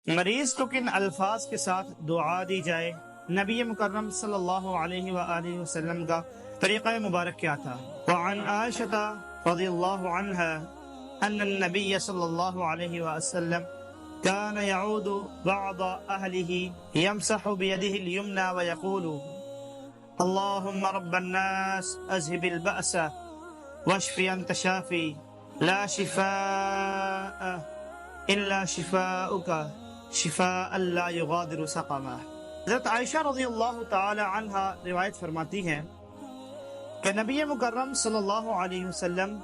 مریض کو کن الفاظ کے ساتھ دعا دی جائے؟ نبی مکرم صلی اللہ علیہ وآلہ وسلم کا طریقہ مبارک کیا تھا؟ وعن عائشہ رضی اللہ عنہا ان النبی صلی اللہ علیہ وسلم كان يعود بعض أهله يمسح بيده اليمنى ويقول اللهم رب الناس أذهب البأس واشف أنت شافي لا شفاء إلا شفاؤك شفاء لا يغادر سقما۔ حضرت عائشہ رضی اللہ تعالی عنہا روایت فرماتی ہیں کہ نبی مکرم صلی اللہ علیہ وسلم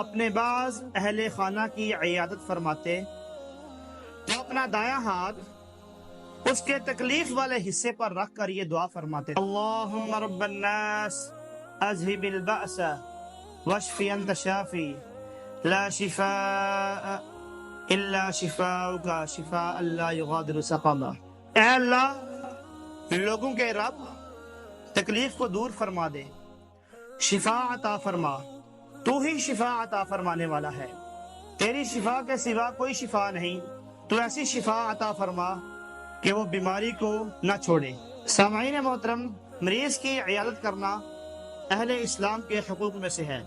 اپنے بعض اہل خانہ کی عیادت فرماتے تو اپنا دایاں ہاتھ اس کے تکلیف والے حصے پر رکھ کر یہ دعا فرماتے اللہم رب الناس اذہب البأس واشفی انت شافی لا شفاء الا شفاؤک شفاء لا یغادر سقما۔ اے اللہ، لوگوں کے رب، تکلیف کو دور فرما دے، شفا عطا فرما، تو ہی شفا عطا فرمانے والا ہے، تیری شفا کے سوا کوئی شفا نہیں، تو ایسی شفا عطا فرما کہ وہ بیماری کو نہ چھوڑے۔ سامعین محترم، مریض کی عیادت کرنا اہل اسلام کے حقوق میں سے ہے،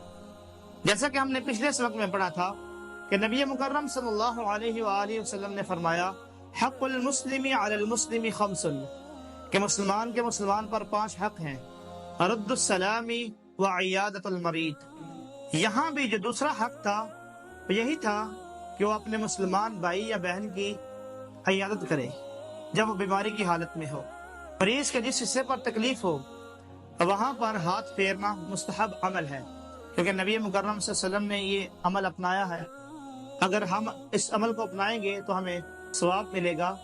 جیسا کہ ہم نے پچھلے سبق میں پڑھا تھا کہ نبی مکرم صلی اللہ علیہ وآلہ وسلم نے فرمایا حق المسلم علی المسلم خمس، کہ مسلمان کے مسلمان پر 5 حق ہیں، رد السلام وعیادت المریض۔ یہاں بھی جو دوسرا حق تھا وہ یہی تھا کہ وہ اپنے مسلمان بھائی یا بہن کی عیادت کرے جب وہ بیماری کی حالت میں ہو۔ مریض کے جس حصے پر تکلیف ہو وہاں پر ہاتھ پھیرنا مستحب عمل ہے، کیونکہ نبی مکرم صلی اللہ علیہ وسلم نے یہ عمل اپنایا ہے۔ اگر ہم اس عمل کو اپنائیں گے تو ہمیں ثواب ملے گا،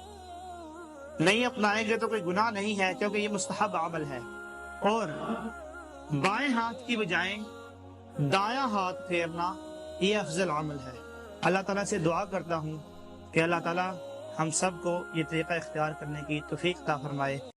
نہیں اپنائیں گے تو کوئی گناہ نہیں ہے، کیونکہ یہ مستحب عمل ہے۔ اور بائیں ہاتھ کی بجائے دایاں ہاتھ پھیرنا یہ افضل عمل ہے۔ اللہ تعالیٰ سے دعا کرتا ہوں کہ اللہ تعالیٰ ہم سب کو یہ طریقہ اختیار کرنے کی توفیق عطا فرمائے۔